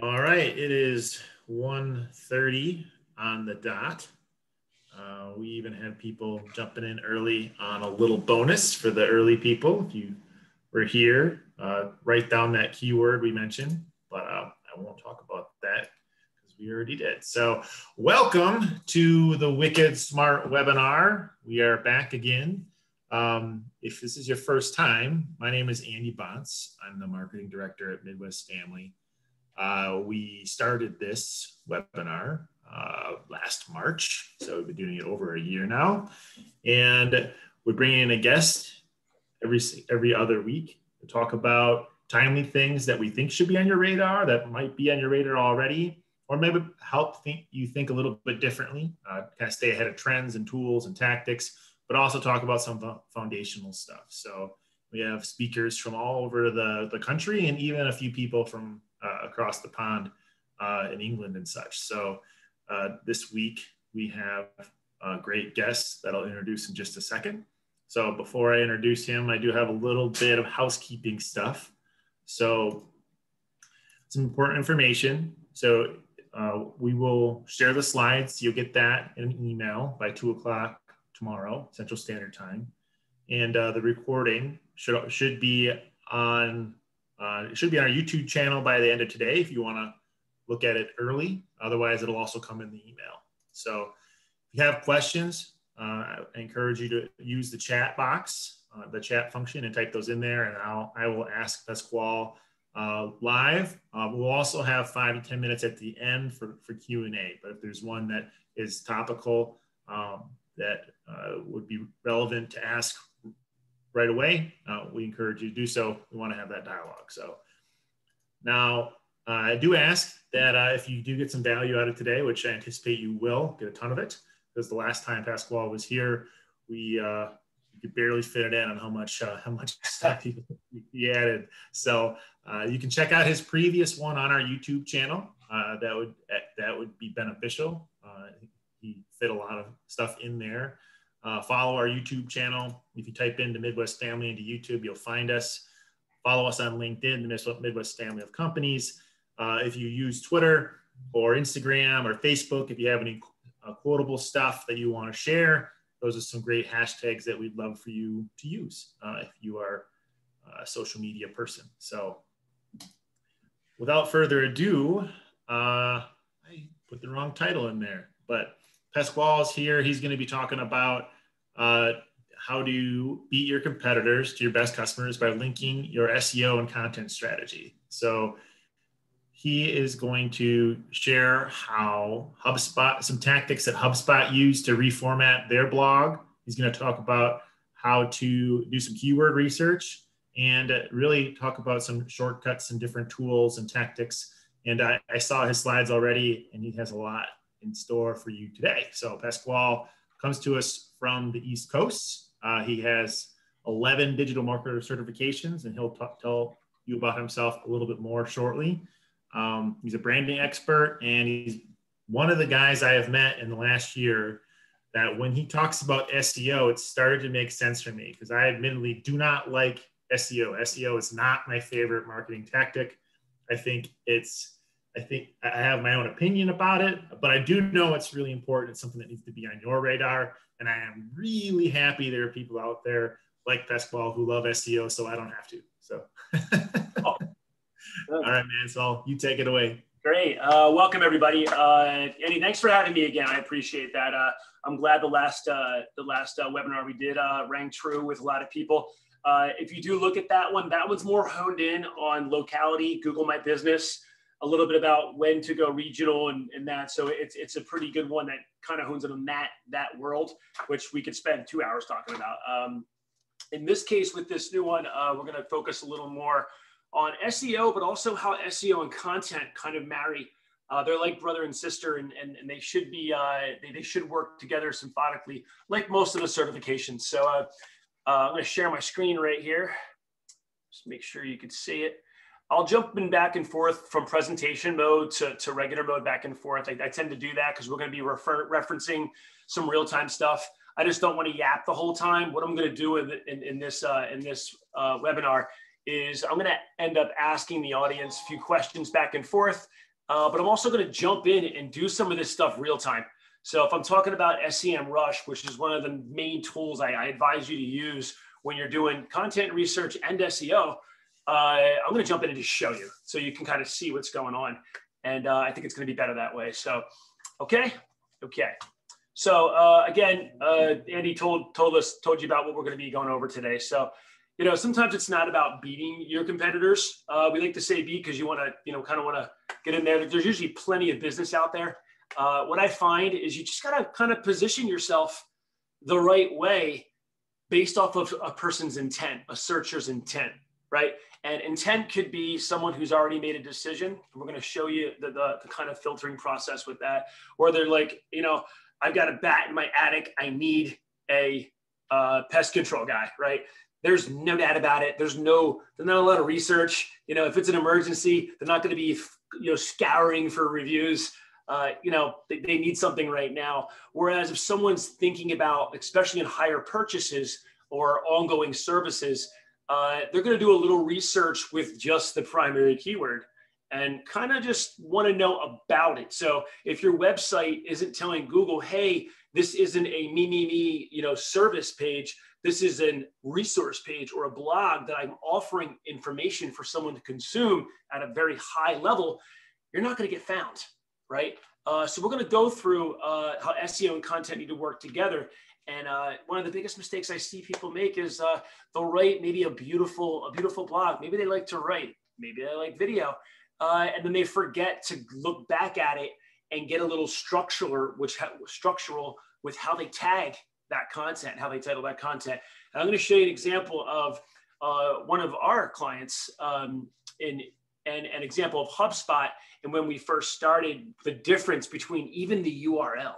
All right, it is 1:30 on the dot. We even had people jumping in early on a little bonus for the early people. If you were here, write down that keyword we mentioned, but I won't talk about that because we already did. So welcome to the Wicked Smart webinar. We are back again. If this is your first time, my name is Andy Bontz. I'm the marketing director at Midwest Family. We started this webinar last March, so we've been doing it over a year now, and we're bringing in a guest every other week to talk about timely things that we think should be on your radar, that might be on your radar already, or maybe help you think a little bit differently, kind of stay ahead of trends and tools and tactics, but also talk about some foundational stuff. So we have speakers from all over the country and even a few people from across the pond in England and such. So this week we have a great guest that I'll introduce in just a second. So before I introduce him, I do have a little bit of housekeeping stuff. So some important information. So we will share the slides. You'll get that in an email by 2 o'clock tomorrow, Central Standard Time. And the recording should be on our YouTube channel by the end of today if you want to look at it early. Otherwise, it'll also come in the email. So if you have questions, I encourage you to use the chat box, the chat function, and type those in there, and I will ask Pasquale live. We'll also have 5 to 10 minutes at the end for Q&A, but if there's one that is topical that would be relevant to ask right away, we encourage you to do so. We want to have that dialogue. So now I do ask that if you do get some value out of today, which I anticipate you will get a ton of it, because the last time Pasquale was here, we could barely fit it in on how much stuff he added. So you can check out his previous one on our YouTube channel. That would be beneficial. He fit a lot of stuff in there. Follow our YouTube channel. If you type into Midwest Family into YouTube, you'll find us. Follow us on LinkedIn, the Midwest Family of Companies. If you use Twitter or Instagram or Facebook, if you have any quotable stuff that you want to share, those are some great hashtags that we'd love for you to use if you are a social media person. So without further ado, I put the wrong title in there, but Pasquale's here. He's going to be talking about how to beat your competitors to your best customers by linking your SEO and content strategy. So he is going to share how HubSpot, some tactics that HubSpot used to reformat their blog. He's going to talk about how to do some keyword research and really talk about some shortcuts and different tools and tactics. And I saw his slides already, and he has a lot in store for you today. So Pasquale comes to us from the East Coast. He has 11 digital marketer certifications, and he'll tell you about himself a little bit more shortly. He's a branding expert, and he's one of the guys I have met in the last year that when he talks about SEO, it started to make sense for me, because I admittedly do not like SEO. SEO is not my favorite marketing tactic. I think I have my own opinion about it, but I do know it's really important. It's something that needs to be on your radar. And I am really happy there are people out there like Pasquale who love SEO, so I don't have to. So, all right, man. So you take it away. Great. Welcome, everybody. Andy, thanks for having me again. I appreciate that. I'm glad the last webinar we did rang true with a lot of people. If you do look at that one, that one's more honed in on locality, Google My Business, a little bit about when to go regional and that. So it's a pretty good one that kind of hones in on that world, which we could spend 2 hours talking about. In this case, with this new one, we're going to focus a little more on SEO, but also how SEO and content kind of marry. They're like brother and sister, and they should be they should work together symbiotically, like most of the certifications. So I'm going to share my screen right here. Just make sure you can see it. I'll jump in back and forth from presentation mode to regular mode back and forth. I tend to do that because we're going to be referencing some real-time stuff. I just don't want to yap the whole time. What I'm going to do in this webinar is I'm going to end up asking the audience a few questions back and forth. but I'm also going to jump in and do some of this stuff real time. So if I'm talking about SEMrush, which is one of the main tools I advise you to use when you're doing content research and SEO, I'm going to jump in and just show you so you can kind of see what's going on. And I think it's going to be better that way. So, okay. So again, Andy told you about what we're going to be going over today. So, you know, sometimes it's not about beating your competitors. We like to say beat because you want to, you know, kind of want to get in there. There's usually plenty of business out there. What I find is you just got to kind of position yourself the right way based off of a person's intent, a searcher's intent, right? And intent could be someone who's already made a decision. We're going to show you the kind of filtering process with that. Or they're like, you know, I've got a bat in my attic. I need a pest control guy, right? There's no doubt about it. There's not a lot of research. You know, if it's an emergency, they're not going to be, you know, scouring for reviews. You know, they need something right now. Whereas if someone's thinking about, especially in higher purchases or ongoing services, they're going to do a little research with just the primary keyword and kind of just want to know about it. So if your website isn't telling Google, hey, this isn't a me, you know, service page, this is a resource page or a blog that I'm offering information for someone to consume at a very high level, you're not going to get found, right? So we're going to go through how SEO and content need to work together. And one of the biggest mistakes I see people make is they'll write maybe a beautiful blog. Maybe they like to write, maybe they like video, and then they forget to look back at it and get a little structural with how they tag that content, how they title that content. And I'm going to show you an example of one of our clients in an example of HubSpot. And when we first started, the difference between even the URL,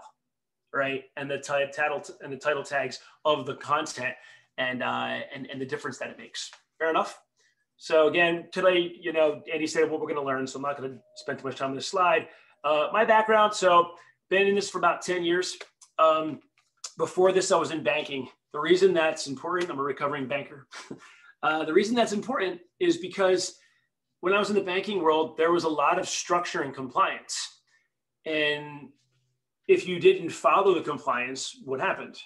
right, and the title tags of the content, and the difference that it makes. Fair enough. So again, today, you know, Andy said what we're going to learn, so I'm not going to spend too much time on this slide. My background, so been in this for about 10 years. Before this, I was in banking. The reason that's important, I'm a recovering banker. The reason that's important is because when I was in the banking world, there was a lot of structure and compliance. And if you didn't follow the compliance, what happened?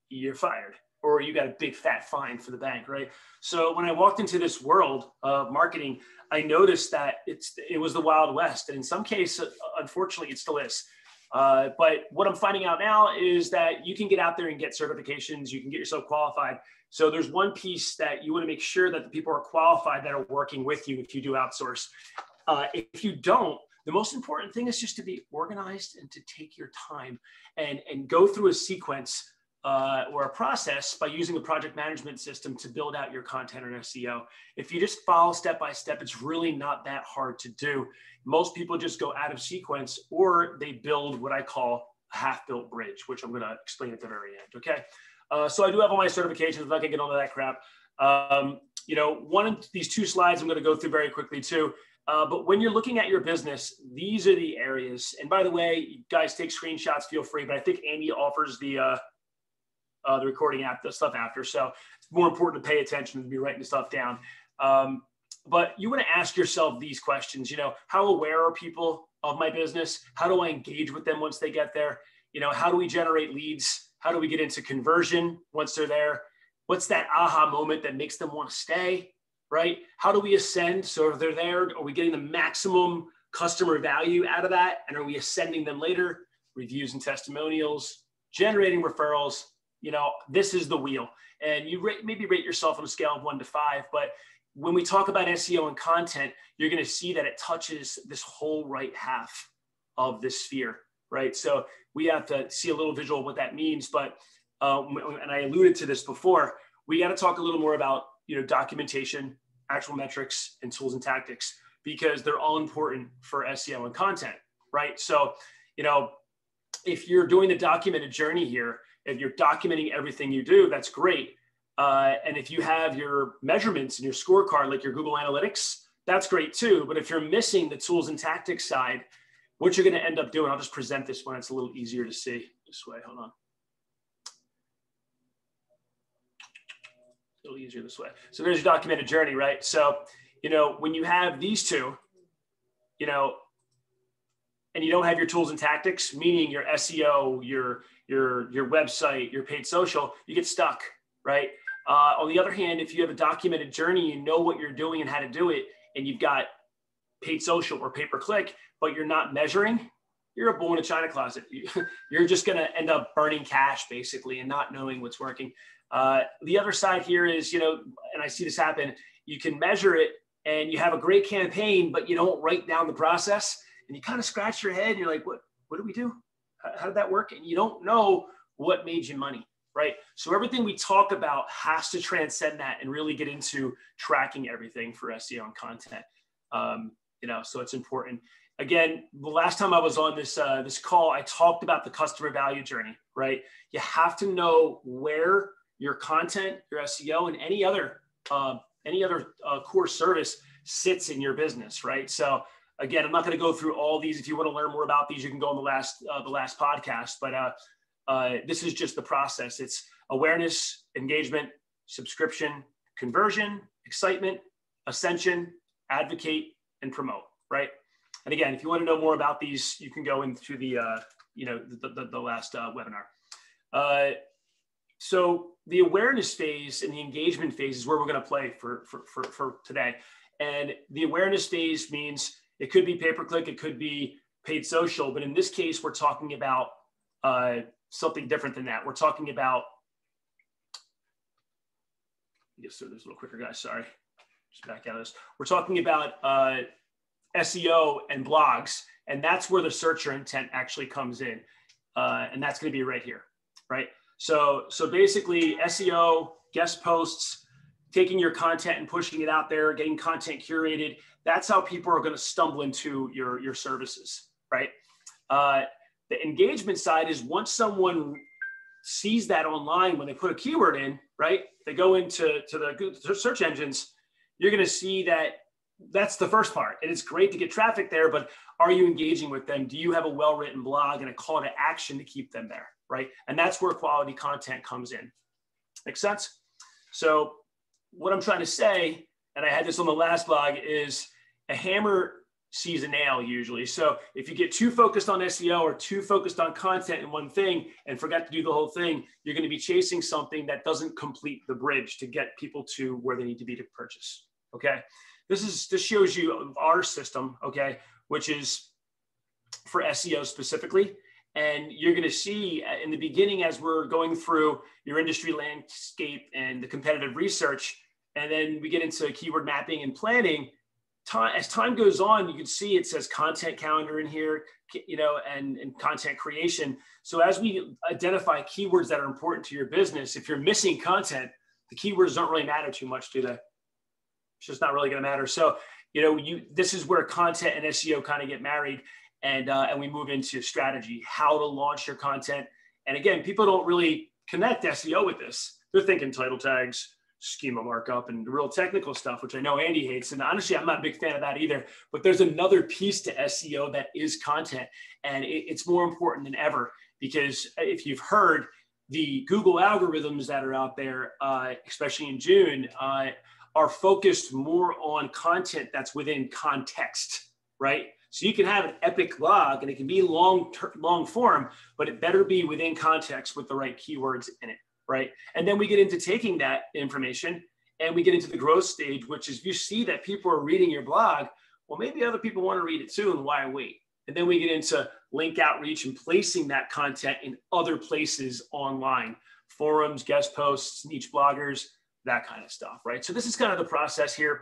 You're fired, or you got a big fat fine for the bank, right? So when I walked into this world of marketing, I noticed that it was the Wild West. And in some cases, unfortunately, it still is. But what I'm finding out now is that you can get out there and get certifications. You can get yourself qualified. So there's one piece that you want to make sure that the people are qualified that are working with you if you do outsource. If you don't, the most important thing is just to be organized and to take your time and go through a sequence or a process by using a project management system to build out your content and SEO. If you just follow step by step, it's really not that hard to do. Most people just go out of sequence, or they build what I call a half-built bridge, which I'm going to explain at the very end. Okay. So I do have all my certifications. I'm not going to get into that crap. You know, one of these two slides I'm going to go through very quickly too. But when you're looking at your business, these are the areas. And by the way, you guys take screenshots, feel free. But I think Amy offers the recording app, the stuff after. So it's more important to pay attention than to be writing stuff down. But you want to ask yourself these questions. You know, how aware are people of my business? How do I engage with them once they get there? You know, how do we generate leads? How do we get into conversion once they're there? What's that aha moment that makes them want to stay, right? How do we ascend? So if they're there, are we getting the maximum customer value out of that? And are we ascending them later? Reviews and testimonials, generating referrals. You know, this is the wheel. And you maybe rate yourself on a scale of 1 to 5. But when we talk about SEO and content, you're going to see that it touches this whole right half of this sphere, right? So we have to see a little visual of what that means. But, and I alluded to this before, we got to talk a little more about, you know, documentation, actual metrics, and tools and tactics, because they're all important for SEO and content, right? So, you know, if you're doing the documented journey here, if you're documenting everything you do, that's great. And if you have your measurements and your scorecard, like your Google Analytics, that's great too. But if you're missing the tools and tactics side, what you're going to end up doing, I'll just present this one. It's a little easier to see this way. Hold on. A little easier this way. So there's your documented journey, right? So, you know, when you have these two, you know, and you don't have your tools and tactics, meaning your SEO, your website, your paid social, you get stuck, right? On the other hand, if you have a documented journey, you know what you're doing and how to do it, and you've got paid social or pay-per-click, but you're not measuring, you're a bull in a china closet. You're just going to end up burning cash basically and not knowing what's working. The other side here is, and I see this happen, you can measure it and you have a great campaign, but you don't write down the process and you kind of scratch your head and you're like, what did we do? How did that work? And you don't know what made you money, right? So everything we talk about has to transcend that and really get into tracking everything for SEO and content. So it's important. Again, the last time I was on this call, I talked about the customer value journey, right? You have to know where your content, your SEO, and any other core service sits in your business, right? So again, I'm not going to go through all these. If you want to learn more about these, you can go on the last podcast. But this is just the process. It's awareness, engagement, subscription, conversion, excitement, ascension, advocate, and promote, right? And again, if you want to know more about these, you can go into the last webinar. So the awareness phase and the engagement phase is where we're going to play for today. And the awareness phase means it could be pay-per-click, it could be paid social, but in this case, we're talking about something different than that. We're talking about, yes, sir, there's a little quicker, guys, sorry. Just back out of this. We're talking about SEO and blogs, and that's where the searcher intent actually comes in. And that's going to be right here, right? So basically SEO, guest posts, taking your content and pushing it out there, getting content curated. That's how people are going to stumble into your services, right? The engagement side is once someone sees that online, when they put a keyword in, right? They go into the search engines, you're going to see that that's the first part. And it's great to get traffic there, but are you engaging with them? Do you have a well-written blog and a call to action to keep them there, right? And that's where quality content comes in. Make sense? So what I'm trying to say, and I had this on the last blog, is a hammer sees a nail usually. So if you get too focused on SEO or too focused on content in one thing and forget to do the whole thing, you're going to be chasing something that doesn't complete the bridge to get people to where they need to be to purchase. Okay. This shows you our system, okay, which is for SEO specifically. And you're going to see in the beginning, as we're going through your industry landscape and the competitive research, and then we get into keyword mapping and planning. As time goes on, you can see it says content calendar in here, and content creation. So as we identify keywords that are important to your business, if you're missing content, the keywords don't really matter too much, do they? It's just not really going to matter. So, this is where content and SEO kind of get married, and we move into strategy, how to launch your content. And again, people don't really connect SEO with this. They're thinking title tags, schema markup, and real technical stuff, which I know Andy hates. And honestly, I'm not a big fan of that either. But there's another piece to SEO that is content, and it's more important than ever, because if you've heard, the Google algorithms that are out there, especially in June, are focused more on content that's within context, right? So you can have an epic blog and it can be long form, but it better be within context with the right keywords in it, right? And then we get into taking that information and we get into the growth stage, which is you see that people are reading your blog. Well, maybe other people want to read it too, and why wait? And then we get into link outreach and placing that content in other places online, forums, guest posts, niche bloggers, that kind of stuff, right? So this is kind of the process here.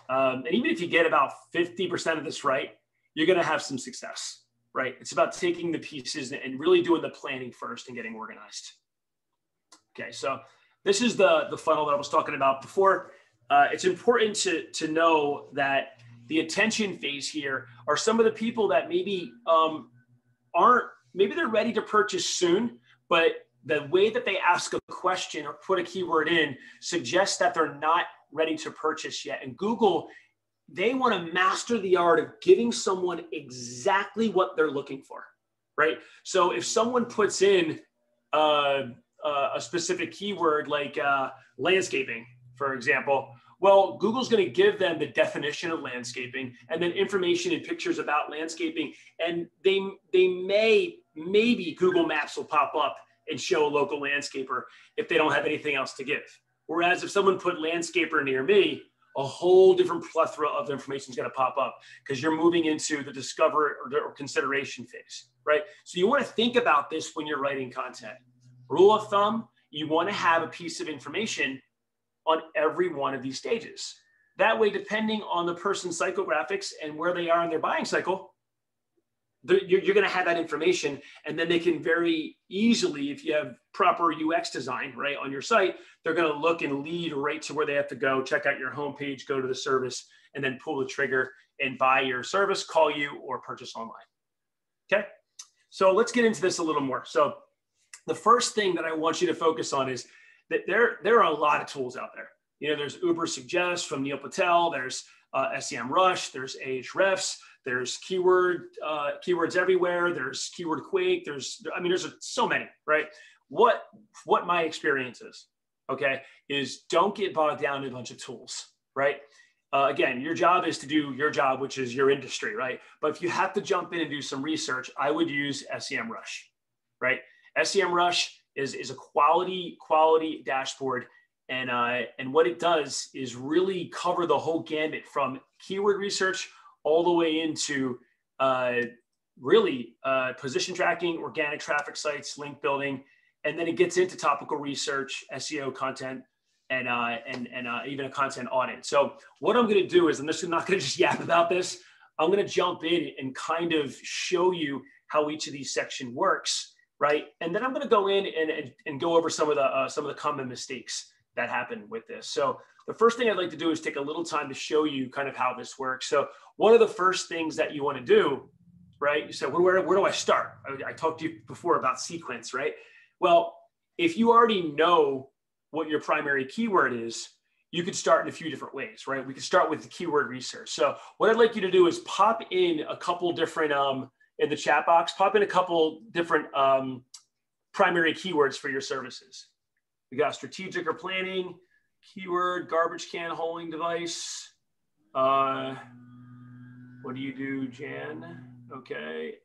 And even if you get about 50% of this right, you're going to have some success, right? It's about taking the pieces and really doing the planning first and getting organized. Okay, so this is the funnel that I was talking about before. It's important to know that the attention phase here are some of the people that maybe maybe they're ready to purchase soon, but the way that they ask a question or put a keyword in suggests that they're not ready to purchase yet. And Google, they want to master the art of giving someone exactly what they're looking for, right? So if someone puts in a specific keyword like landscaping, for example, Well, Google's going to give them the definition of landscaping and then information and pictures about landscaping. And maybe Google Maps will pop up and show a local landscaper if they don't have anything else to give. Whereas if someone put landscaper near me, a whole different plethora of information is going to pop up because you're moving into the discover or consideration phase, right? So you want to think about this when you're writing content. Rule of thumb, you want to have a piece of information on every one of these stages. That way, depending on the person's psychographics and where they are in their buying cycle, you're going to have that information, and then they can very easily, if you have proper UX design, right, on your site, they're going to look and lead right to where they have to go, check out your homepage, go to the service, and then pull the trigger and buy your service, call you, or purchase online. Okay, so let's get into this a little more. So the first thing that I want you to focus on is that there are a lot of tools out there. You know, there's Uber Suggest from Neil Patel, there's SEMrush, there's Ahrefs, there's keywords everywhere, there's Keyword Quake, there's so many, right? What my experience is, okay, is don't get bogged down in a bunch of tools, right? Again, your job is to do your job, which is your industry, right? But if you have to jump in and do some research, I would use SEMrush, right? SEMrush is a quality dashboard. And what it does is really cover the whole gamut from keyword research all the way into position tracking, organic traffic sites, link building, and then it gets into topical research, SEO content, and even a content audit. So what I'm going to do is, I'm just not going to just yap about this. I'm going to jump in and kind of show you how each of these sections works, right? And then I'm going to go in and go over some of the common mistakes that happen with this. So the first thing I'd like to do is take a little time to show you kind of how this works. So one of the first things that you want to do, right? You said, where do I start? I talked to you before about sequence, right? Well, if you already know what your primary keyword is, you could start in a few different ways, right? We could start with the keyword research. So what I'd like you to do is pop in a couple different, in the chat box, pop in a couple different primary keywords for your services. We got strategic or planning, keyword, garbage can hauling device. What do you do, Jan? Okay.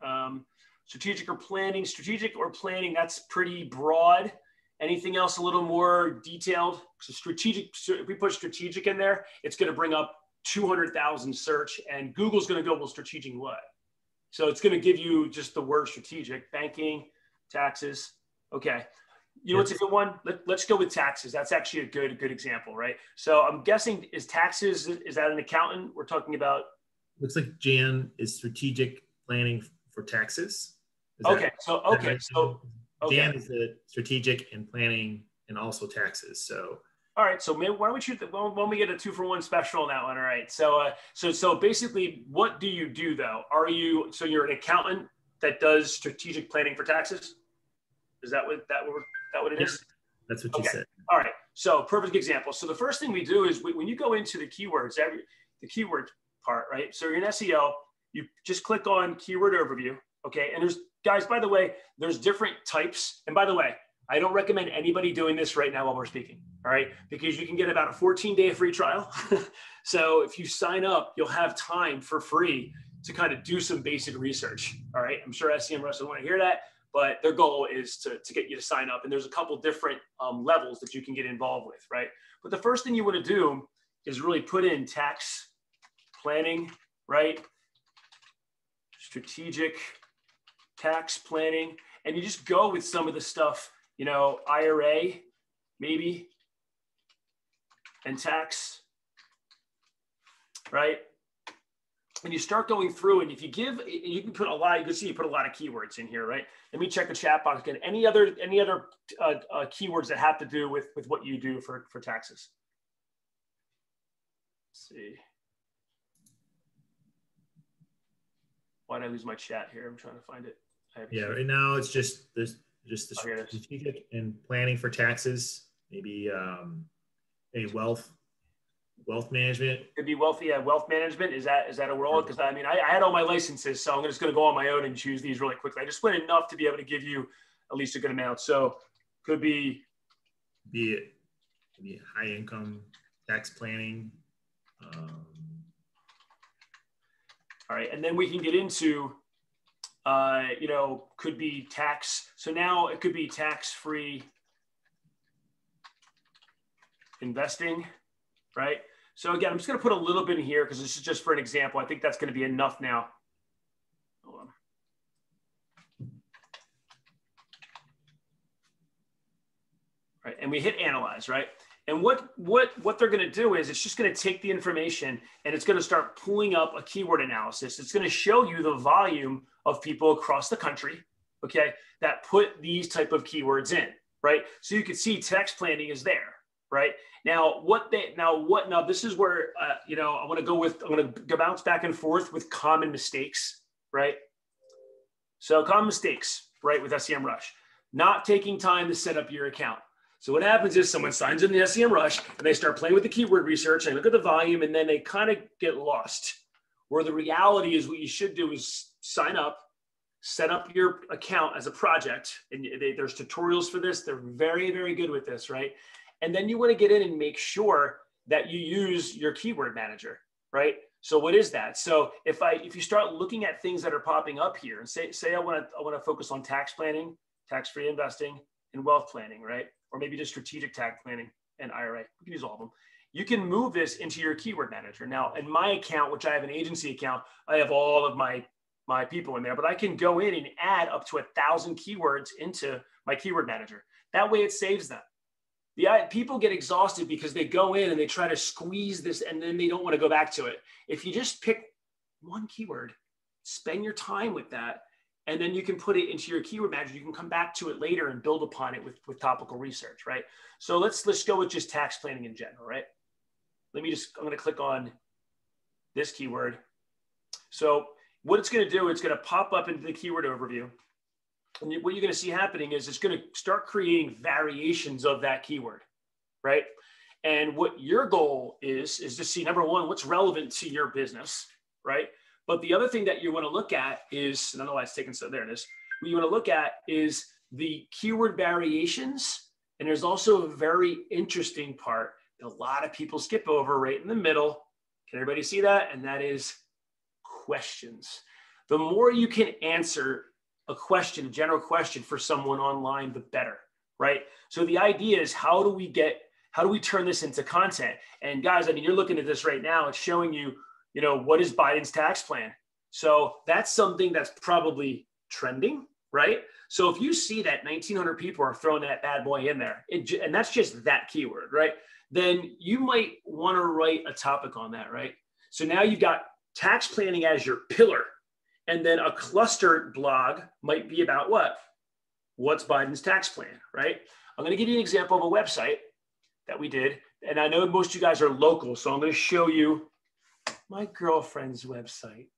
Strategic or planning, that's pretty broad. Anything else a little more detailed? So strategic, so if we put strategic in there, it's going to bring up 200,000 search, and Google's going to go, well, strategic what? So it's going to give you just the word strategic, banking, taxes. Okay. You know what's a good one? Let's go with taxes. That's actually a good example, right? So I'm guessing, is taxes, is that an accountant we're talking about? Looks like Jan is strategic planning for taxes. Okay. Jan is the strategic and planning and also taxes. So all right. So maybe why don't we shoot when we get a 2-for-1 special on that one? All right. So basically, what do you do though? You're an accountant that does strategic planning for taxes? Is that what it is? That's what you said. All right. So perfect example. So the first thing we do is when you go into the keywords, the keyword part, right? So you're in SEO, you just click on keyword overview. Okay. And there's, guys, by the way, there's different types. And by the way, I don't recommend anybody doing this right now while we're speaking. All right. Because you can get about a 14-day free trial. So if you sign up, you'll have time for free to kind of do some basic research. All right. I'm sure SEMrush will want to hear that. But their goal is to get you to sign up. And there's a couple different levels that you can get involved with, right? But the first thing you want to do is really put in tax planning, right? Strategic tax planning. And you just go with some of the stuff, you know, IRA, maybe, and tax, right? And you start going through, and if you can put a lot, you can see you put a lot of keywords in here, right? Let me check the chat box again. Any other keywords that have to do with what you do for taxes? Let's see. Why did I lose my chat here? I'm trying to find it. Yeah, right now it's just the strategic and planning for taxes, maybe a wealth management. Could be wealth management. Is that a role? Because I mean, I had all my licenses, so I'm just going to go on my own and choose these really quickly. I just went enough to be able to give you at least a good amount. So could be a high income tax planning. All right, and then we can get into, you know, could be tax. So now it could be tax-free investing, right? So again, I'm just going to put a little bit in here because this is just for an example. I think that's going to be enough now. Hold on. Right, and we hit analyze, right? And what they're going to do is it's just going to take the information and it's going to start pulling up a keyword analysis. It's going to show you the volume of people across the country, okay, that put these type of keywords in, right? So you can see tax planning is there, right? Now this is where you know, I'm going to bounce back and forth with common mistakes, right? So common mistakes, right, with SEMrush, not taking time to set up your account. So what happens is someone signs in the SEMrush and they start playing with the keyword research and look at the volume and then they kind of get lost. Where the reality is what you should do is sign up, set up your account as a project. And there's tutorials for this. They're very, very good with this, right? And then you want to get in and make sure that you use your keyword manager, right? So what is that? So if you start looking at things that are popping up here and say I want to focus on tax planning, tax-free investing, and wealth planning, right? Or maybe just strategic tax planning and IRA. We can use all of them. You can move this into your keyword manager. Now, in my account, which I have an agency account, I have all of my people in there, but I can go in and add up to 1,000 keywords into my keyword manager. That way it saves them. People get exhausted because they go in and they try to squeeze this and then they don't want to go back to it. If you just pick one keyword, spend your time with that, and then you can put it into your keyword manager. You can come back to it later and build upon it with topical research, right? So let's go with just tax planning in general, right? I'm going to click on this keyword. So what it's going to do, it's going to pop up into the keyword overview. And what you're going to see happening is it's going to start creating variations of that keyword, right? And what your goal is to see, number one, what's relevant to your business, right? But the other thing that you want to look at is, I don't know why it's taken, so there it is. What you want to look at is the keyword variations. And there's also a very interesting part that a lot of people skip over right in the middle. Can everybody see that? And that is questions. The more you can answer a question, a general question for someone online, the better, right? So the idea is how do we turn this into content? And guys, I mean, you're looking at this right now. It's showing you, you know, what is Biden's tax plan? So that's something that's probably trending, right? So if you see that 1,900 people are throwing that bad boy in there, and that's just that keyword, right? Then you might want to write a topic on that, right? So now you've got tax planning as your pillar. And then a clustered blog might be about what? What's Biden's tax plan, right? I'm going to give you an example of a website that we did. And I know most of you guys are local, so I'm going to show you my girlfriend's website.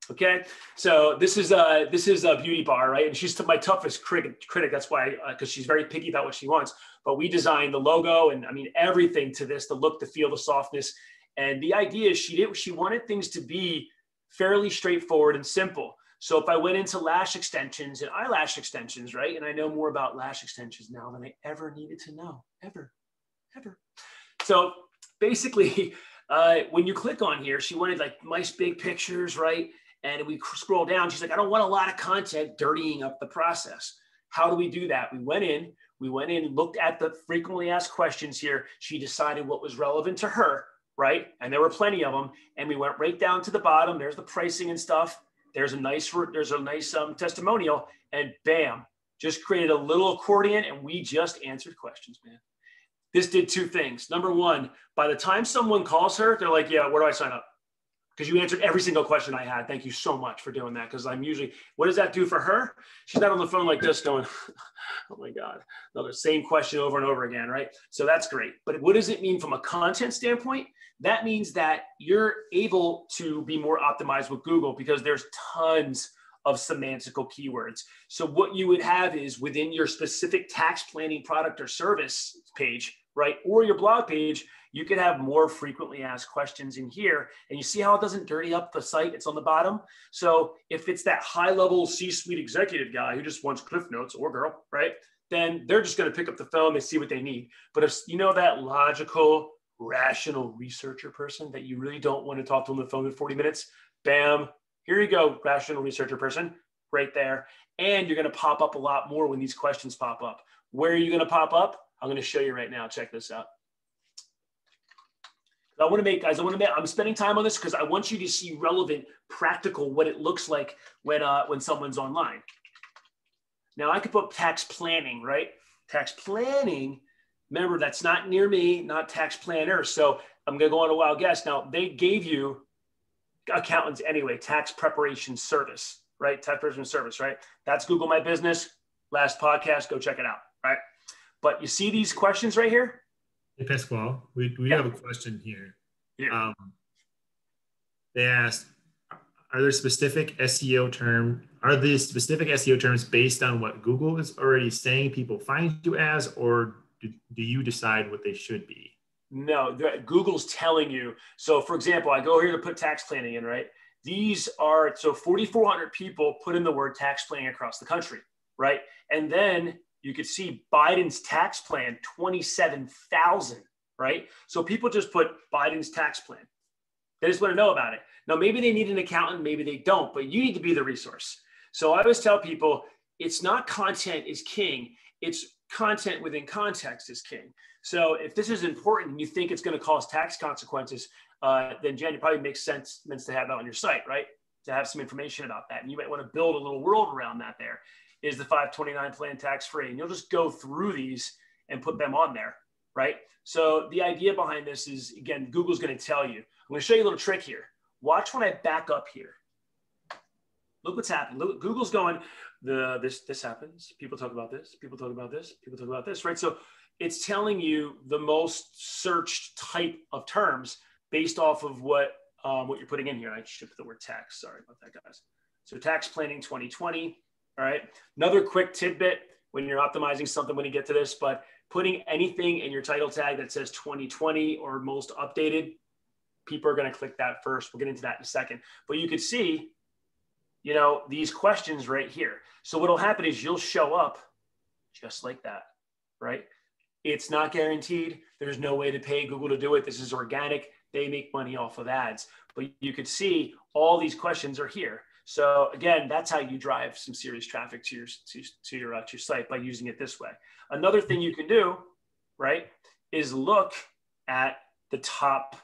Okay, so this is a beauty bar, right? And she's my toughest critic. That's why, because she's very picky about what she wants. But we designed the logo and I mean everything to this: the look, the feel, the softness. And the idea is she wanted things to be fairly straightforward and simple. So if I went into lash extensions and eyelash extensions, right? And I know more about lash extensions now than I ever needed to know, ever. So basically, when you click on here, she wanted like nice big pictures, right? And we scroll down, she's like, I don't want a lot of content dirtying up the process. How do we do that? We went in, looked at the frequently asked questions here. She decided what was relevant to her, right? And there were plenty of them. And we went right down to the bottom. There's the pricing and stuff. There's a nice testimonial, and bam, just created a little accordion and we just answered questions, man. This did two things. Number one, by the time someone calls her, they're like, yeah, where do I sign up? Because you answered every single question I had. Thank you so much for doing that. Because I'm usually, what does that do for her? She's not on the phone like this going, oh my God, another same question over and over again, right? So that's great. But what does it mean from a content standpoint? That means that you're able to be more optimized with Google because there's tons of semantical keywords. So what you would have is within your specific tax planning product or service page, right? Or your blog page, you can have more frequently asked questions in here. And you see how it doesn't dirty up the site? It's on the bottom. So if it's that high level C-suite executive guy who just wants Cliff Notes, or girl, right? Then they're just going to pick up the phone, they see what they need. But if you know that logical, rational researcher person that you really don't want to talk to on the phone for 40 minutes, bam, here you go, rational researcher person, right there. And you're going to pop up a lot more when these questions pop up. Where are you going to pop up? I'm going to show you right now. Check this out. I want to make, guys, I'm spending time on this because I want you to see relevant, practical, what it looks like when someone's online. Now I could put tax planning, right? Tax planning, remember that's not near me, not tax planner. So I'm going to go on a wild guess. Now they gave you accountants anyway, tax preparation service, right? Tax preparation service, right? That's Google My Business. Last podcast, go check it out, right? But you see these questions right here? Hey, Pasquale, we have a question here. Yeah. They asked, are there specific SEO terms? Are these specific SEO terms based on what Google is already saying people find you as, or do you decide what they should be? No, Google's telling you. So for example, I go here to put tax planning in, right? These are, so 4,400 people put in the word tax planning across the country, right? And then you could see Biden's tax plan, 27,000, right? So people just put Biden's tax plan. They just want to know about it. Now, maybe they need an accountant, maybe they don't, but you need to be the resource. So I always tell people, it's not content is king, it's content within context is king. So if this is important and you think it's going to cause tax consequences, then Jen, it probably makes sense to have that on your site, right? To have some information about that. And you might want to build a little world around that there. Is the 529 plan tax-free? And you'll just go through these and put them on there, right? So the idea behind this is, again, Google's going to tell you. I'm going to show you a little trick here. Watch when I back up here. Look what's happening. Look, Google's going, this happens. People talk about this. People talk about this. People talk about this, right? So it's telling you the most searched type of terms based off of what you're putting in here. I should put the word tax. Sorry about that, guys. So tax planning 2020. All right. Another quick tidbit when you're optimizing something when you get to this, but putting anything in your title tag that says 2020 or most updated, people are going to click that first. We'll get into that in a second. But you could see, you know, these questions right here. So what'll happen is you'll show up just like that, right? It's not guaranteed. There's no way to pay Google to do it. This is organic. They make money off of ads. But you could see all these questions are here. So again, that's how you drive some serious traffic to your site, by using it this way. Another thing you can do, right, is look at the top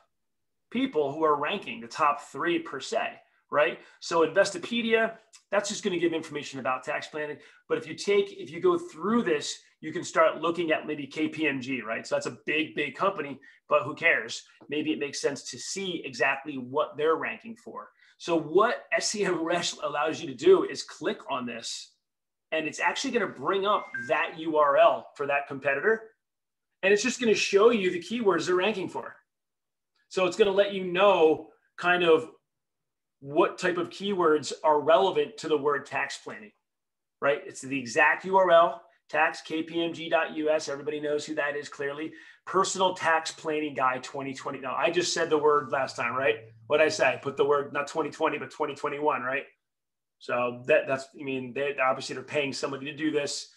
people who are ranking, the top 3 per se, right? So Investopedia, that's just going to give information about tax planning. But if you go through this, you can start looking at maybe KPMG, right? So that's a big company, but who cares? Maybe it makes sense to see exactly what they're ranking for. So what SEMrush allows you to do is click on this, and it's actually going to bring up that URL for that competitor. And it's just going to show you the keywords they're ranking for. So it's going to let you know kind of what type of keywords are relevant to the word tax planning, right? It's the exact URL, tax, kpmg.us. Everybody knows who that is clearly. Personal Tax Planning Guide 2020. Now, I just said the word last time, right? What'd I say? Put the word, not 2020, but 2021, right? So that's, I mean, obviously they're paying somebody to do this,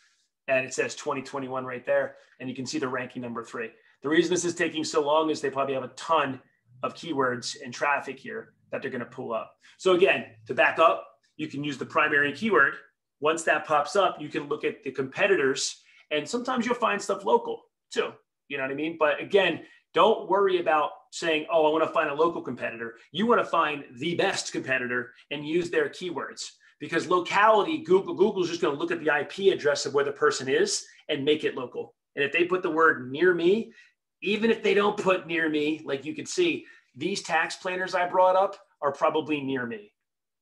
and it says 2021 right there. And you can see the ranking number 3. The reason this is taking so long is they probably have a ton of keywords and traffic here that they're going to pull up. So again, to back up, you can use the primary keyword. Once that pops up, you can look at the competitors, and sometimes you'll find stuff local too. You know what I mean? But again, don't worry about saying, oh, I want to find a local competitor. You want to find the best competitor and use their keywords, because locality, Google's just going to look at the IP address of where the person is and make it local. And if they put the word near me, even if they don't put near me, like you can see, these tax planners I brought up are probably near me,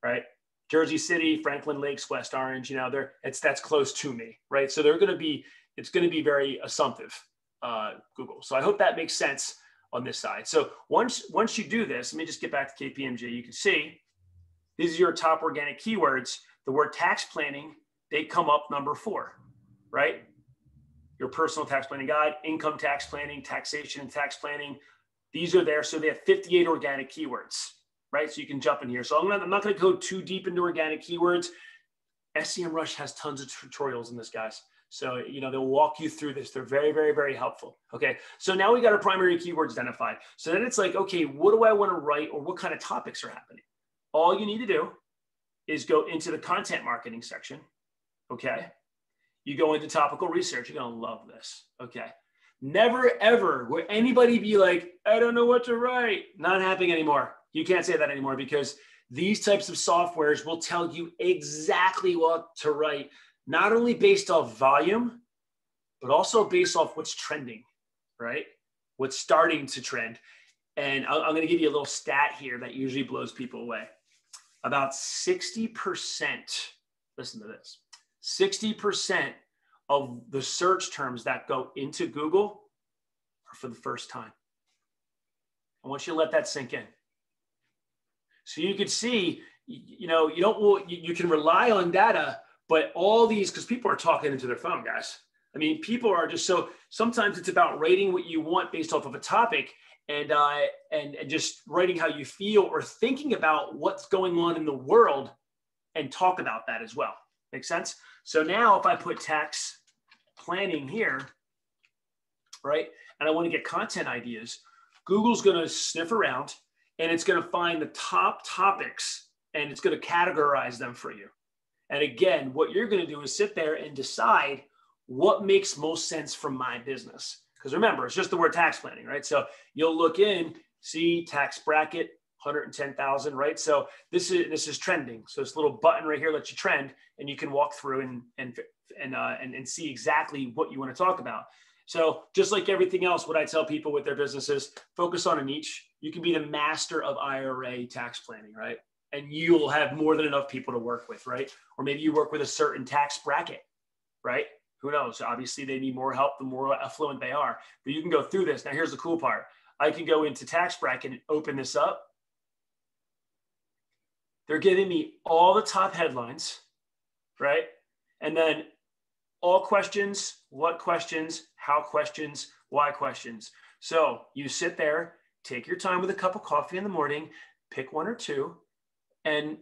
right? Jersey City, Franklin Lakes, West Orange, you know, that's close to me, right? So it's going to be very assumptive, Google. So I hope that makes sense on this side. So once you do this, let me just get back to KPMG. You can see these are your top organic keywords. The word tax planning, they come up number 4, right? Your personal tax planning guide, income tax planning, taxation and tax planning. These are there. So they have 58 organic keywords, right? So you can jump in here. So I'm not going to go too deep into organic keywords. SEMrush has tons of tutorials in this, guys. So, they'll walk you through this. They're very, very, very helpful. Okay. So now we got our primary keywords identified. So then it's like, okay, what do I want to write, or what kind of topics are happening? All you need to do is go into the content marketing section. Okay. You go into topical research. You're going to love this. Okay. Never, ever will anybody be like, I don't know what to write. Not happening anymore. You can't say that anymore, because these types of softwares will tell you exactly what to write, not only based off volume, but also based off what's trending, right? What's starting to trend. And I'm going to give you a little stat here that usually blows people away. About 60%, listen to this, 60% of the search terms that go into Google are for the first time. I want you to let that sink in. So you can see, you can rely on data, but all these, because people are talking into their phone, guys. I mean, people are just sometimes it's about rating what you want based off of a topic, and just writing how you feel, or thinking about what's going on in the world and talk about that as well. Make sense? So now if I put tax planning here, right, and I want to get content ideas, Google's going to sniff around and it's going to find the top topics and it's going to categorize them for you. And again, what you're going to do is sit there and decide what makes most sense for my business. Because remember, it's just the word tax planning, right? So you'll look in, see tax bracket, 110,000, right? So this is trending. So this little button right here lets you trend, and you can walk through and see exactly what you want to talk about. So just like everything else, what I tell people with their businesses, focus on a niche. You can be the master of IRA tax planning, right? And you'll have more than enough people to work with, right? Or maybe you work with a certain tax bracket, right? Who knows? Obviously, they need more help the more affluent they are. But you can go through this. Now, here's the cool part. I can go into tax bracket and open this up. They're giving me all the top headlines, right? And then all questions, what questions, how questions, why questions. So you sit there, take your time with a cup of coffee in the morning, pick one or two, and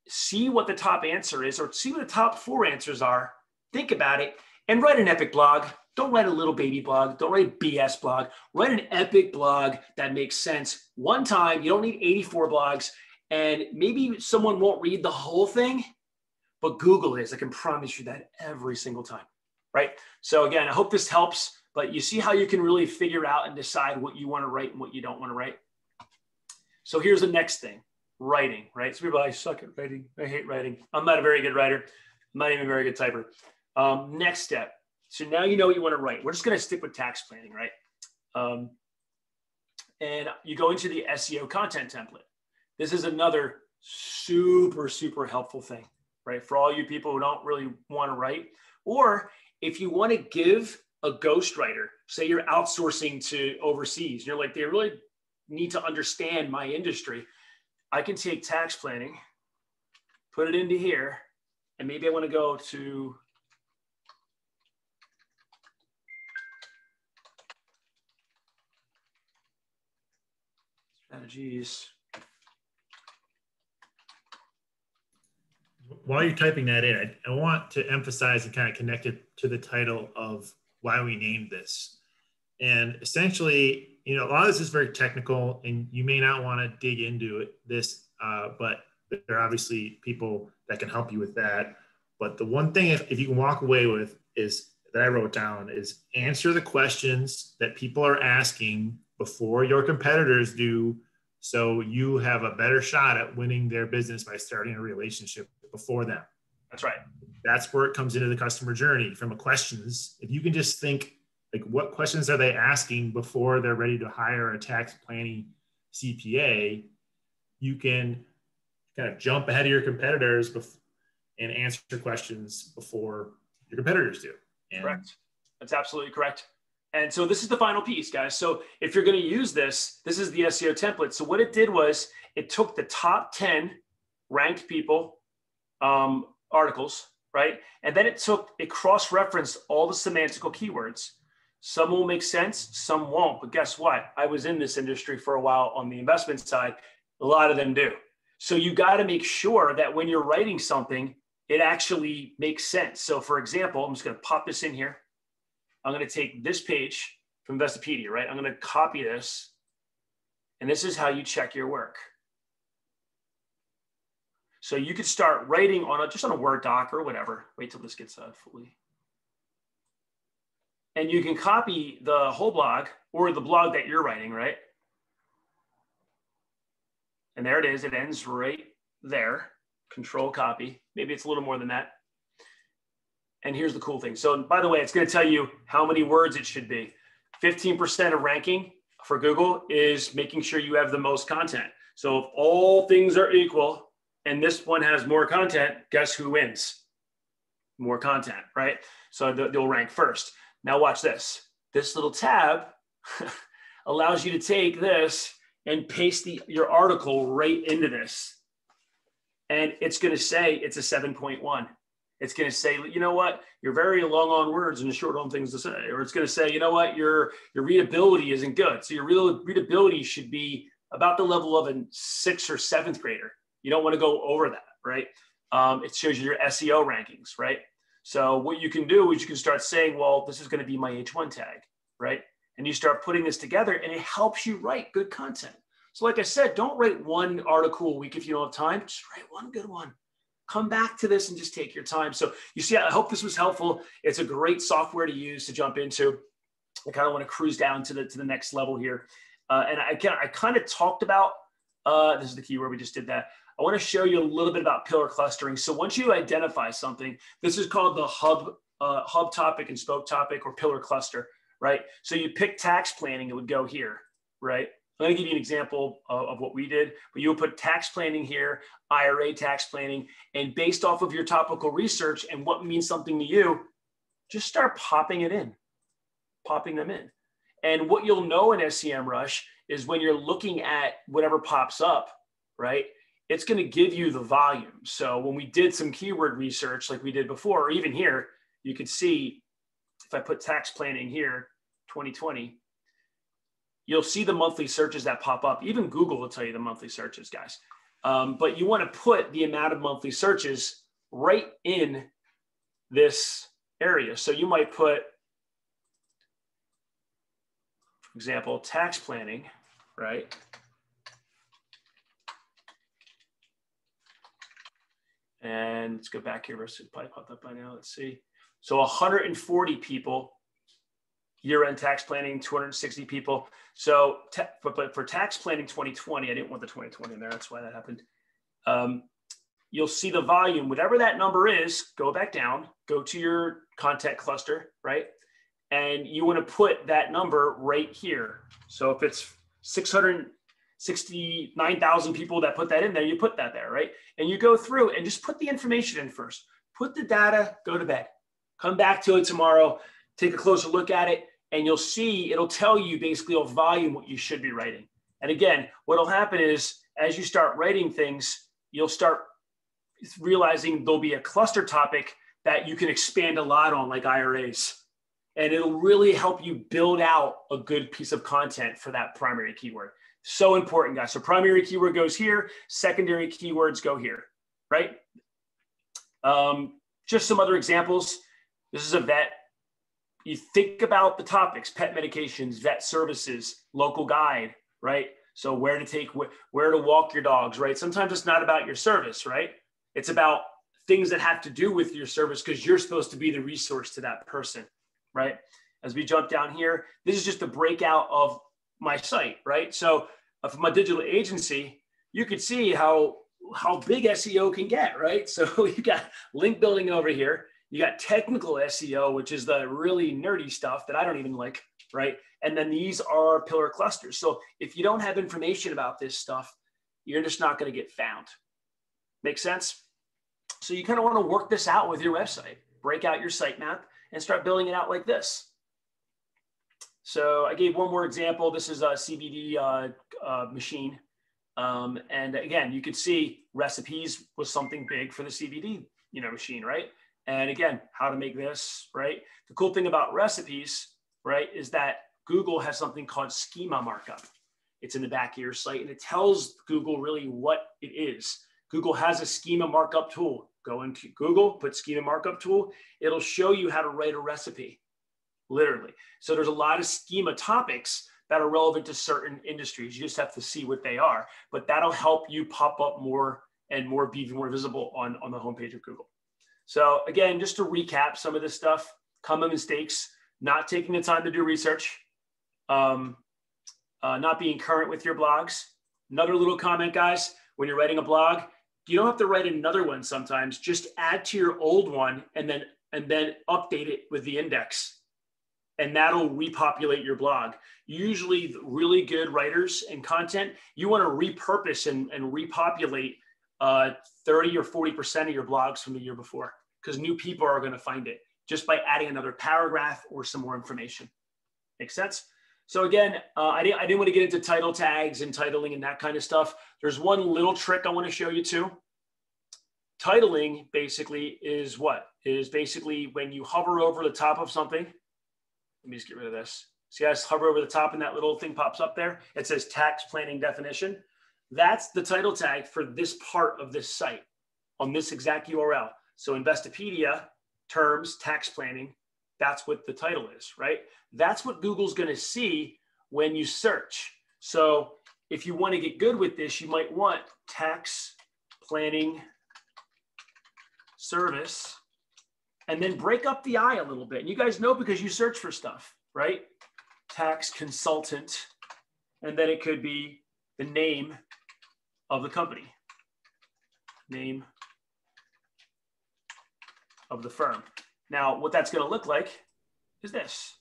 see what the top answer is, or see what the top 4 answers are. Think about it and write an epic blog. Don't write a little baby blog. Don't write a BS blog. Write an epic blog that makes sense one time. You don't need 84 blogs. And maybe someone won't read the whole thing, but Google is. I can promise you that every single time, right? So again, I hope this helps, but you see how you can really figure out and decide what you want to write and what you don't want to write. So here's the next thing, writing, right? So people are like, I suck at writing. I hate writing. I'm not a very good writer. I'm not even a very good typer. Next step. So now you know what you want to write. We're just going to stick with tax planning, right? And you go into the SEO content template. This is another super, super helpful thing, right? For all you people who don't really want to write, or if you want to give a ghostwriter, say you're outsourcing to overseas, you're like, they really need to understand my industry. I can take tax planning, put it into here, and maybe I want to go to strategies. While you're typing that in, I want to emphasize and kind of connect it to the title of why we named this. And essentially, a lot of this is very technical and you may not want to dig into but there are obviously people that can help you with that. But the one thing, if you can walk away with, is that I wrote down, is answer the questions that people are asking before your competitors do, so you have a better shot at winning their business by starting a relationship before them. That's right. That's where it comes into the customer journey from questions. If you can just think, like, what questions are they asking before they're ready to hire a tax planning CPA, you can kind of jump ahead of your competitors and answer questions before your competitors do. Correct. That's absolutely correct. And so this is the final piece, guys. So if you're going to use this, this is the SEO template. So what it did was it took the top 10 ranked people articles, right? And then it cross-referenced all the semantical keywords. Some will make sense, some won't. But guess what? I was in this industry for a while on the investment side. A lot of them do. So you got to make sure that when you're writing something, it actually makes sense. So for example, I'm just going to pop this in here. I'm going to take this page from Investopedia, right? I'm going to copy this. And this is how you check your work. So you could start writing on just on a Word doc or whatever. Wait till this gets fully. And you can copy the whole blog or the blog that you're writing, right? And there it is. It ends right there. Control copy. Maybe it's a little more than that. And here's the cool thing. So by the way, it's going to tell you how many words it should be. 15% of ranking for Google is making sure you have the most content. So if all things are equal and this one has more content, guess who wins? More content, right? So they'll rank first. Now watch this. This little tab allows you to take this and paste your article right into this. And it's going to say it's a 7.1. It's going to say, you know what, you're very long on words and short on things to say. Or it's going to say, you know what, your readability isn't good. So your readability should be about the level of a 6th or 7th grader. You don't want to go over that, right? It shows you your SEO rankings, right? So what you can do is you can start saying, well, this is going to be my H1 tag, right? And you start putting this together and it helps you write good content. So like I said, don't write one article a week if you don't have time. Just write one good one. Come back to this and just take your time. So you see, I hope this was helpful. It's a great software to use to jump into. I kind of want to cruise down to the next level here. And I kind of talked about, this is the keyword, we just did that. I want to show you a little bit about pillar clustering. So once you identify something, this is called the hub topic and spoke topic or pillar cluster, right? So you pick tax planning, it would go here, right? I'm going to give you an example of what we did, but you'll put tax planning here, IRA tax planning, and based off of your topical research and what means something to you, just start popping them in. And what you'll know in SEMrush is when you're looking at whatever pops up, right? It's going to give you the volume. So when we did some keyword research like we did before, or even here, you could see if I put tax planning here, 2020, you'll see the monthly searches that pop up. Even Google will tell you the monthly searches, guys. But you want to put the amount of monthly searches right in this area. So you might put, for example, tax planning, right? And let's go back here. It's probably popped up by now. Let's see. So 140 people, year-end tax planning, 260 people. So but for tax planning 2020, I didn't want the 2020 in there. That's why that happened. You'll see the volume, whatever that number is, go back down, go to your content cluster, right? And you want to put that number right here. So if it's 669,000 people that put that in there, you put that there, right? And you go through and just put the information in first. Put the data, go to bed. Come back to it tomorrow, take a closer look at it, and you'll see, it'll tell you basically a volume what you should be writing. And again, what'll happen is as you start writing things, you'll start realizing there'll be a cluster topic that you can expand a lot on, like IRAs. And it'll really help you build out a good piece of content for that primary keyword. So important, guys. So primary keyword goes here, secondary keywords go here, right? Just some other examples. This is a vet. You think about the topics: pet medications, vet services, local guide, right? So where to walk your dogs, right? Sometimes it's not about your service, right? It's about things that have to do with your service because you're supposed to be the resource to that person, right? As we jump down here, this is just a breakout of my site, right? So from my digital agency, you could see how big SEO can get, right? So you got link building over here. You got technical SEO, which is the really nerdy stuff that I don't even like, right? And then these are pillar clusters. So if you don't have information about this stuff, you're just not going to get found. Make sense? So you kind of want to work this out with your website. Break out your sitemap and start building it out like this. So I gave one more example. This is a CBD machine. And again, you could see recipes was something big for the CBD machine, right? And again, how to make this, right? The cool thing about recipes, right, is that Google has something called schema markup. It's in the back of your site and it tells Google really what it is. Google has a schema markup tool. go into Google, put schema markup tool. It'll show you how to write a recipe, literally. So there's a lot of schema topics that are relevant to certain industries. You just have to see what they are, but that'll help you pop up more and more, be more visible on the homepage of Google. So again, just to recap some of this stuff, common mistakes: not taking the time to do research, not being current with your blogs. Another little comment, guys, when you're writing a blog, you don't have to write another one sometimes. Just add to your old one and then update it with the index, and that'll repopulate your blog. Usually really good writers and content, you want to repurpose and repopulate 30 or 40% of your blogs from the year before, because new people are going to find it just by adding another paragraph or some more information. Make sense? So again, I didn't want to get into title tags and titling and that kind of stuff. There's one little trick I want to show you too. Titling basically is what? Is basically when you hover over the top of something. Let me just get rid of this. See, guys, hover over the top and that little thing pops up there. It says tax planning definition. That's the title tag for this part of this site on this exact URL. So Investopedia, terms, tax planning, that's what the title is, right? That's what Google's going to see when you search. So if you want to get good with this, you might want tax planning service, and then break up the I a little bit. And you guys know, because you search for stuff, right? Tax consultant, and then it could be the name of the company, name of the firm. Now, what that's going to look like is this.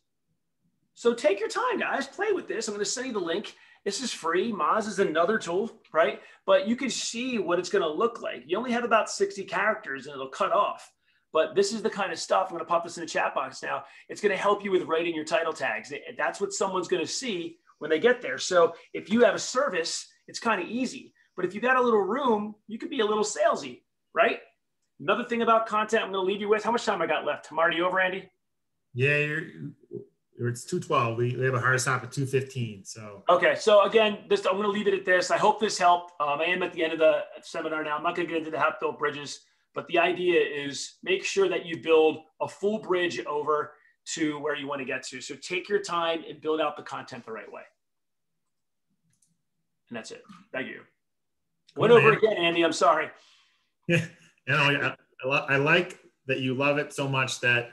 So take your time, guys, play with this. I'm going to send you the link. This is free. Moz is another tool, right? But you can see what it's going to look like. You only have about 60 characters and it'll cut off. But this is the kind of stuff, I'm going to pop this in the chat box now. It's going to help you with writing your title tags. That's what someone's going to see when they get there. So if you have a service, it's kind of easy. But if you got a little room, you could be a little salesy, right? Another thing about content I'm going to leave you with. How much time I got left? I'm already over, Andy? Yeah, it's 2:12. We have a hard stop at 2:15. So okay. So again, I'm going to leave it at this. I hope this helped. I am at the end of the seminar now. I'm not going to get into the half-built bridges, but the idea is make sure that you build a full bridge over to where you want to get to. So take your time and build out the content the right way. And that's it. Thank you. Went over again, Andy. I'm sorry. Yeah, I like that you love it so much that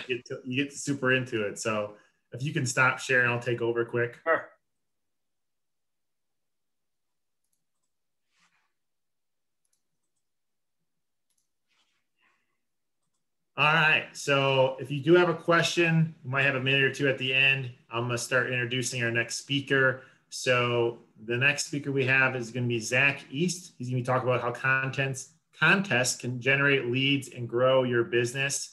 you get super into it. So if you can stop sharing, I'll take over quick. Sure. All right. So if you do have a question, we might have a minute or two at the end. I'm going to start introducing our next speaker. So the next speaker we have is going to be Zach East. He's going to be talking about how contests can generate leads and grow your business.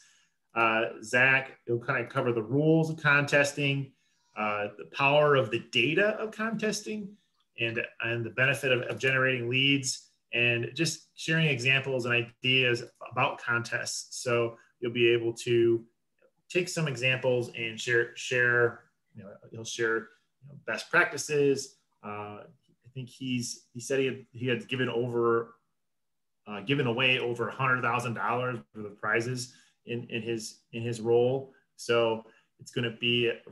Zach, he'll kind of cover the rules of contesting, the power of the data of contesting, and the benefit of generating leads, and just sharing examples and ideas about contests. So you'll be able to take some examples and share. He'll share best practices. I think he said he had given away over $100,000 for the prizes in his role. So it's going to be if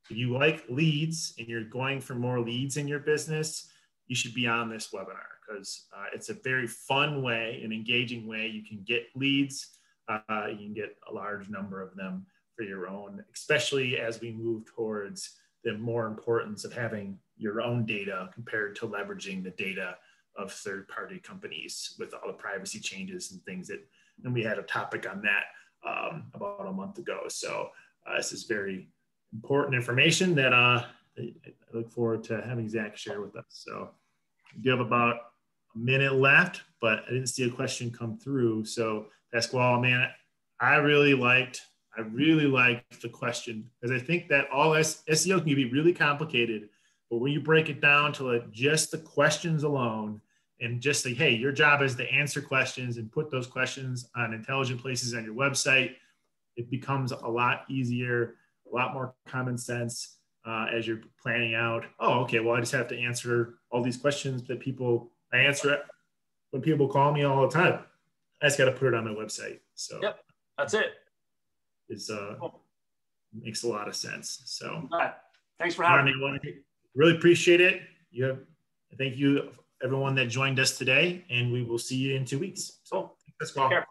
you like leads and you're going for more leads in your business, you should be on this webinar, because it's a very fun way, an engaging way you can get leads. You can get a large number of them for your own, especially as we move towards the more importance of having your own data compared to leveraging the data of third-party companies with all the privacy changes and things and we had a topic on that about a month ago. So this is very important information that I look forward to having Zach share with us. So we do have about a minute left, but I didn't see a question come through. So Pasquale, man, I really liked the question, because I think that all SEO can be really complicated, but when you break it down to just the questions alone, and just say, hey, your job is to answer questions and put those questions on intelligent places on your website, it becomes a lot easier, a lot more common sense as you're planning out. Oh, okay, well, I just have to answer all these questions that I answer when people call me all the time. I just got to put it on my website. So yep, that's it. It's makes a lot of sense. So thanks for having me. Really appreciate it. Thank you everyone that joined us today, and we will see you in 2 weeks. So, Pasquale.